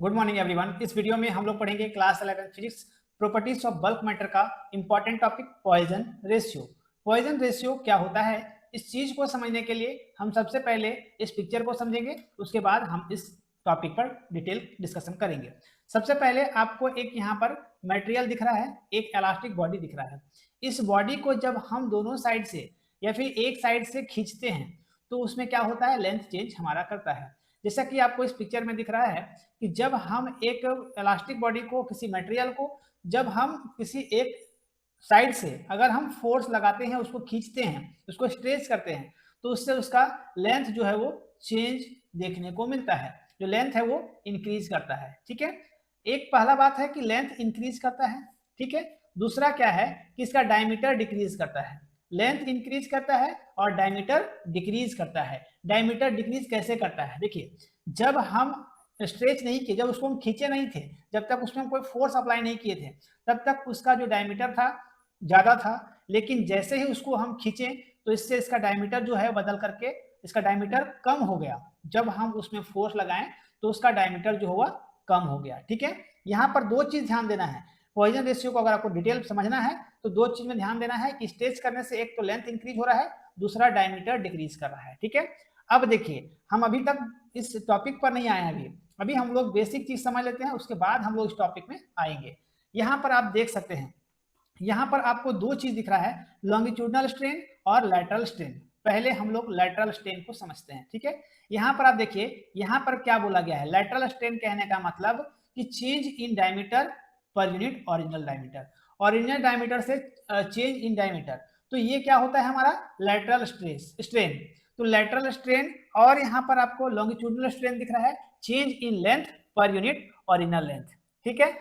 Good morning everyone. इस video में हम लोग पढ़ेंगे class 11 physics properties of bulk matter का important topic Poisson ratio. Poisson ratio क्या होता है, इस चीज को समझने के लिए हम सबसे पहले इस पिक्चर को समझेंगे, उसके बाद हम इस टॉपिक पर डिटेल डिस्कशन करेंगे। सबसे पहले आपको एक यहाँ पर मटेरियल दिख रहा है, एक इलास्टिक बॉडी दिख रहा है। इस बॉडी को जब हम दोनों साइड से या फिर एक साइड से खींचते हैं तो उसमें क्या होता है, लेंथ चेंज हमारा करता है। जैसा कि आपको इस पिक्चर में दिख रहा है कि जब हम एक इलास्टिक बॉडी को, किसी मटेरियल को जब हम किसी एक साइड से अगर हम फोर्स लगाते हैं, उसको खींचते हैं, उसको स्ट्रेच करते हैं, तो उससे उसका लेंथ जो है वो चेंज देखने को मिलता है। जो लेंथ है वो इंक्रीज करता है। ठीक है, एक पहला बात है कि लेंथ इंक्रीज करता है। ठीक है, दूसरा क्या है कि इसका डायमीटर डिक्रीज करता है। लेंथ इंक्रीज करता है और डायमीटर डिक्रीज करता है। डायमीटर डिक्रीज कैसे करता है, देखिए, जब हम स्ट्रेच नहीं किए, जब उसको हम खींचे नहीं थे, जब तक उसमें कोई फोर्स अप्लाई नहीं किए थे, तब तक उसका जो डायमीटर था ज्यादा था। लेकिन जैसे ही उसको हम खींचे तो इससे इसका डायमीटर जो है बदल करके इसका डायमीटर कम हो गया। जब हम उसमें फोर्स लगाएं तो उसका डायमीटर जो हुआ कम हो गया। ठीक है, यहाँ पर दो चीज ध्यान देना है। पॉइजन रेशियो को अगर आपको डिटेल समझना है तो दो चीज में ध्यान देना है कि स्ट्रेच करने से एक तो लेंथ इंक्रीज हो रहा है, दूसरा डायमीटर डिक्रीज कर रहा है। ठीक है, अब देखिए, हम अभी तक इस टॉपिक पर नहीं आए हैं। अभी हम लोग बेसिक चीज समझ लेते हैं, उसके बाद हम लोग इस टॉपिक में आएंगे। यहाँ पर आप देख सकते हैं, यहाँ पर आपको दो चीज दिख रहा है, लॉन्गिट्यूडनल स्ट्रेन और लैटरल स्ट्रेन। पहले हम लोग लैटरल स्ट्रेन को समझते हैं। ठीक है, यहाँ पर आप देखिए, यहाँ पर क्या बोला गया है, लैटरल स्ट्रेन कहने का मतलब कि change in diameter per unit original diameter, original diameter से चेंज इन डायमीटर। तो ये क्या होता है हमारा लैटरल स्ट्रेन। तो लैटरल स्ट्रेन, और यहाँ पर आपको लॉन्गिट्यूडनल स्ट्रेन दिख रहा है, चेंज इन लेंथ पर यूनिट ओरिजिनल लेंथ। ठीक है,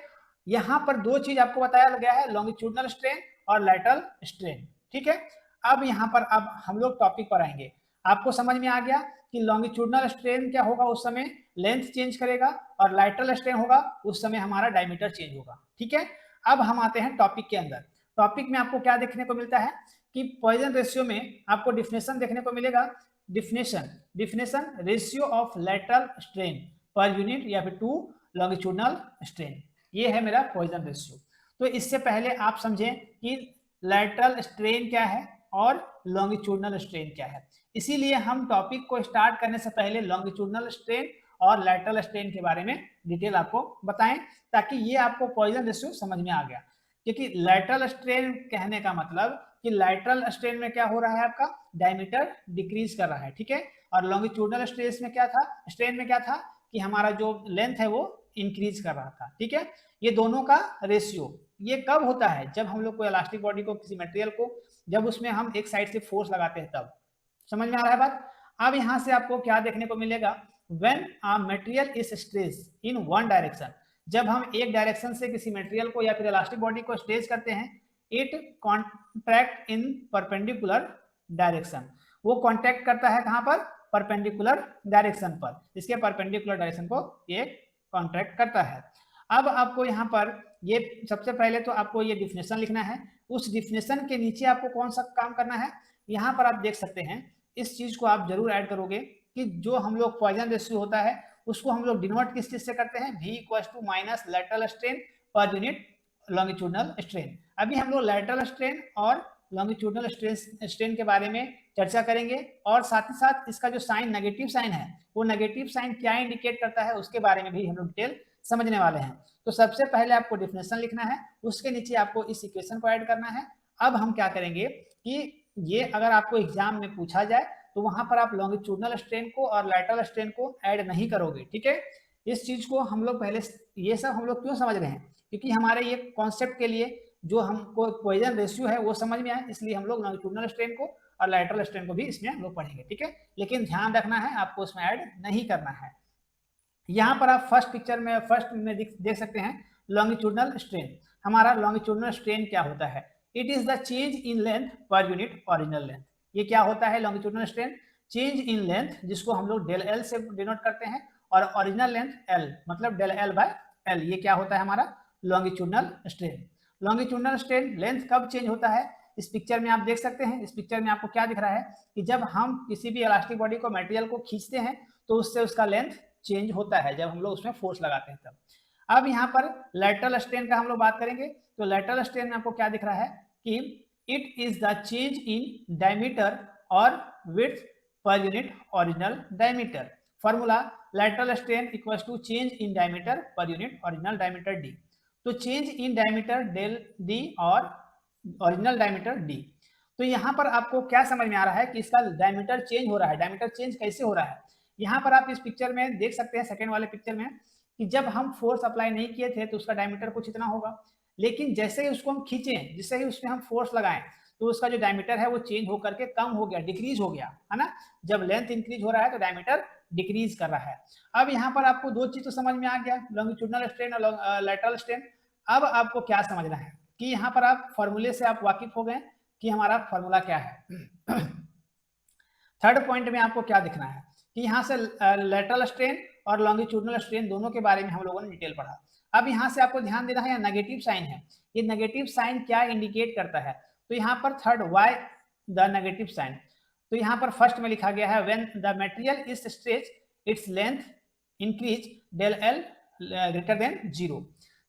यहाँ पर दो चीज आपको बताया गया है, लॉन्गिट्यूडनल स्ट्रेन और लैटरल स्ट्रेन। ठीक है, अब यहाँ पर अब हम लोग टॉपिक पर आएंगे। आपको समझ में आ गया कि लॉन्गिट्यूडनल स्ट्रेन क्या होगा, उस समय लेंथ चेंज करेगा, और लैटरल स्ट्रेन होगा उस समय हमारा डायमीटर चेंज होगा। ठीक है, अब हम आते हैं टॉपिक के अंदर। टॉपिक में आपको क्या देखने को मिलता है कि पॉइजन रेशियो में आपको डिफिनेशन देखने को मिलेगा। Definition ratio of lateral strain per unit या फिर टू लॉन्गिट्यूडनल स्ट्रेन, ये है मेरा पॉइजन रेशियो। तो इससे पहले आप समझें कि लैटरल स्ट्रेन क्या है और लॉन्गिट्यूडनल स्ट्रेन क्या है। इसीलिए हम टॉपिक को स्टार्ट करने से पहले लॉन्गिट्यूडनल स्ट्रेन और लैटरल स्ट्रेन के बारे में डिटेल आपको बताएं, ताकि ये आपको पॉइजन रेशियो समझ में आ गया। क्योंकि लैटरल स्ट्रेन कहने का मतलब कि लैटरल स्ट्रेन में क्या हो रहा है, आपका डायमीटर डिक्रीज कर रहा है। ठीक है, और लॉन्गिट्यूडनल स्ट्रेन में क्या था, स्ट्रेन में क्या था कि हमारा जो लेंथ है वो इंक्रीज कर रहा था। ठीक है, ये दोनों का रेशियो ये कब होता है, जब हम लोग को इलास्टिक बॉडी को, किसी मटेरियल को, जब उसमें हम एक साइड से फोर्स लगाते हैं तब। समझ में आ रहा है बात। अब यहां से आपको क्या देखने को मिलेगा, when a material is stretch in one direction, जब हम एक डायरेक्शन से किसी मटेरियल को या फिर इलास्टिक बॉडी को स्ट्रेच करते हैं, it contract in perpendicular direction, वो कॉन्ट्रैक्ट करता है कहां पर, परपेंडिकुलर डायरेक्शन पर, इसके परपेंडिकुलर डायरेक्शन को ये कॉन्ट्रैक्ट करता है। अब आपको यहाँ पर ये सबसे पहले तो आपको ये डिफिनेशन लिखना है। उस डिफिनेशन के नीचे आपको कौन सा काम करना है, यहाँ पर आप देख सकते हैं, इस चीज को आप जरूर ऐड करोगे कि जो हम लोग पॉइजन रेशियो होता है उसको हम लोग डिनोट किस चीज से करते हैं, V = minus lateral strain per unit longitudinal strain. अभी हम लोग लैटरल स्ट्रेन और लॉन्गिट्यूडनल स्ट्रेन के बारे में चर्चा करेंगे, और साथ ही साथ इसका जो साइन, नेगेटिव साइन है, वो नेगेटिव साइन क्या इंडिकेट करता है उसके बारे में भी हम लोग डिटेल समझने वाले हैं। तो सबसे पहले आपको डिफिनेशन लिखना है, उसके नीचे आपको इस इक्वेशन को ऐड करना है। अब हम क्या करेंगे कि ये अगर आपको एग्जाम में पूछा जाए तो वहां पर आप लॉन्गिट्यूडनल स्ट्रेन को और लैटरल स्ट्रेन को ऐड नहीं करोगे। ठीक है, इस चीज को हम लोग पहले, ये सब हम लोग क्यों समझ रहे हैं, क्योंकि हमारे ये कॉन्सेप्ट के लिए जो हमको पॉइजन रेशियो है वो समझ में आए, इसलिए हम लोग लॉन्गिट्यूडनल स्ट्रेन को और लैटरल स्ट्रेन को भी इसमें हम लोग पढ़ेंगे। ठीक है, लेकिन ध्यान रखना है आपको उसमें ऐड नहीं करना है। यहाँ पर आप फर्स्ट पिक्चर में, फर्स्ट में देख सकते हैं लॉन्गिट्यूडनल स्ट्रेन। हमारा लॉन्गिट्यूडनल स्ट्रेन क्या होता है, it is the change in length पर यूनिट ओरिजिनल लेंथ। ये क्या होता है longitudinal strain, change in length, जिसको हम लोग डेल एल से डिनोट करते हैं, और ओरिजिनल लेंथ एल, मतलब डेल एल बाय एल। ये क्या होता है हमारा longitudinal strain. Longitudinal strain length कब चेंज होता है, इस पिक्चर में आप देख सकते हैं। इस पिक्चर में आपको क्या दिख रहा है कि जब हम किसी भी इलास्टिक बॉडी को, मटेरियल को खींचते हैं तो उससे उसका लेंथ चेंज होता है जब हम लोग उसमें फोर्स लगाते हैं तब। अब यहाँ पर लैटरल स्ट्रेन का हम लोग बात करेंगे, तो लैटरल स्ट्रेन में आपको क्या दिख रहा है कि it is the change in diameter और width per unit original diameter. Formula lateral strain equals to change in diameter per unit original diameter d. तो change in diameter del d और ओरिजिनल डायमीटर डी। तो यहाँ पर आपको क्या समझ में आ रहा है कि इसका डायमीटर चेंज हो रहा है। डायमीटर चेंज कैसे हो रहा है, यहाँ पर आप इस पिक्चर में देख सकते हैं, सेकेंड वाले पिक्चर में, कि जब हम फोर्स अप्लाई नहीं किए थे तो उसका डायमीटर कुछ इतना होगा, लेकिन जैसे ही उसको हम खींचे, जिससे ही उसमें हम फोर्स लगाएं, तो उसका जो डायमीटर है वो चेंज होकर के कम हो गया, डिक्रीज हो गया, है ना। जब लेंथ इंक्रीज हो रहा है तो डायमीटर डिक्रीज कर रहा है। अब यहाँ पर आपको दो चीज तो समझ में आ गया, लॉन्गिट्यूडनल स्ट्रेन और लैटरल स्ट्रेन। अब आपको क्या समझना है कि यहाँ पर आप फॉर्मूले से आप वाकिफ हो गए कि हमारा फॉर्मूला क्या है। थर्ड पॉइंट में आपको क्या दिखना है कि यहाँ से लैटरल स्ट्रेन और लॉन्गिट्यूडनल स्ट्रेन दोनों के बारे में हम लोगों ने डिटेल पढ़ा। अब यहाँ से आपको ध्यान देना है, यहाँ नेगेटिव साइन है, ये नेगेटिव साइन क्या इंडिकेट करता है, तो यहाँ पर third why the negative sign. तो यहाँ पर फर्स्ट में लिखा गया है when the material is stretch its length increase del L greater than 0।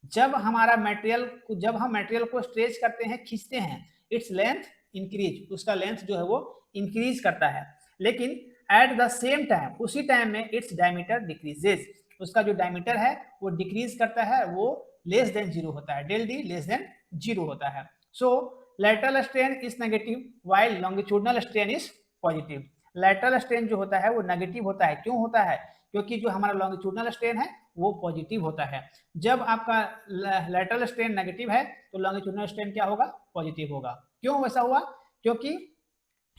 जब हम मटेरियल को स्ट्रेच करते हैं, खींचते हैं, इट्स लेंथ इंक्रीज, उसका लेंथ जो है वो इंक्रीज करता है, लेकिन एट द सेम टाइम, उसी टाइम में इट्स डायमीटर डिक्रीजेज, उसका जो डायमीटर है वो डिक्रीज करता है, वो लेस देन 0 होता है, डेल डी लेस देन 0 होता है। So lateral strain is negative while longitudinal strain is positive. Lateral strain जो होता है वो नेगेटिव होता है, क्यों होता है, क्योंकि जो हमारा लॉन्गिट्यूडनल स्ट्रेन है वो पॉजिटिव होता है। जब आपका लैटरल स्ट्रेन नेगेटिव है तो लॉन्गिट्यूडनल स्ट्रेन क्या होगा, पॉजिटिव होगा। क्यों वैसा हुआ, क्योंकि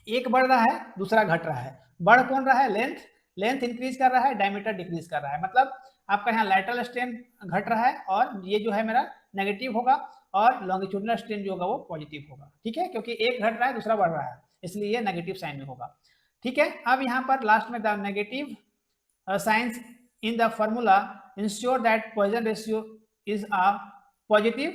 एक बढ़ रहा है दूसरा घट रहा है। बढ़ कौन रहा है, लेंथ इंक्रीज कर रहा है, डायमीटर डिक्रीज कर रहा है, मतलब आपका यहाँ लैटरल स्ट्रेन घट रहा है और ये जो है मेरा नेगेटिव होगा और लॉन्गिट्यूडनल स्ट्रेन जो होगा वो पॉजिटिव होगा, ठीक है, क्योंकि एक घट रहा है दूसरा बढ़ रहा है, इसलिए ये नेगेटिव साइन में होगा, ठीक है। अब यहाँ पर लास्ट में the negative science in the formula ensure that Poisson ratio is a positive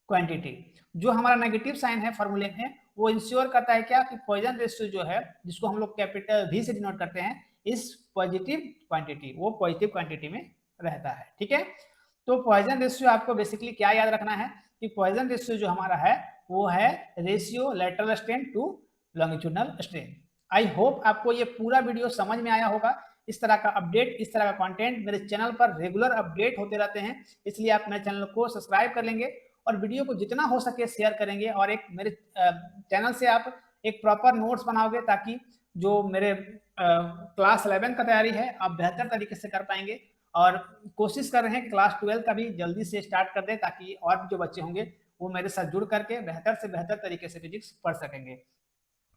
quantity. जो हमारा नेगेटिव साइन है फॉर्मूले में वो इंश्योर करता है क्या कि पॉइजन रेशियो जो है, जिसको हम लोग कैपिटल V से डिनोट करते हैं, इस पॉजिटिव क्वांटिटी, वो पॉजिटिव क्वांटिटी में रहता है, ठीक है। तो पॉइजन रेशियो आपको बेसिकली क्या याद रखना है कि पॉइजन रेशियो जो हमारा है वो है ratio lateral strain to longitudinal strain. I hope आपको ये पूरा वीडियो समझ में आया होगा। इस तरह का अपडेट, इस तरह का कंटेंट मेरे चैनल पर रेगुलर अपडेट होते रहते हैं, इसलिए आप मेरे चैनल को सब्सक्राइब कर लेंगे और वीडियो को जितना हो सके शेयर करेंगे, और एक मेरे चैनल से आप एक प्रॉपर नोट्स बनाओगे ताकि जो मेरे क्लास 11 का तैयारी है आप बेहतर तरीके से कर पाएंगे। और कोशिश कर रहे हैं कि क्लास 12 का भी जल्दी से स्टार्ट कर दें ताकि और भी जो बच्चे होंगे वो मेरे साथ जुड़ करके बेहतर से बेहतर तरीके से फिजिक्स पढ़ सकेंगे।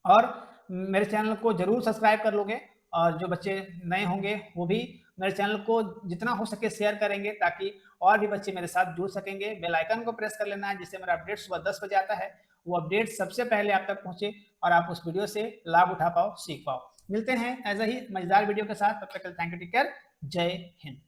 और मेरे चैनल को जरूर सब्सक्राइब कर लोगे, और जो बच्चे नए होंगे वो भी मेरे चैनल को जितना हो सके शेयर करेंगे ताकि और भी बच्चे मेरे साथ जुड़ सकेंगे। बेल आइकन को प्रेस कर लेना है जिससे मेरा अपडेट सुबह 10 बजे आता है, वो अपडेट सबसे पहले आप तक पहुंचे और आप उस वीडियो से लाभ उठा पाओ, सीख पाओ। मिलते हैं ऐसा ही मजेदार वीडियो के साथ, तब तक थैंक यू, टेक केयर, जय हिंद।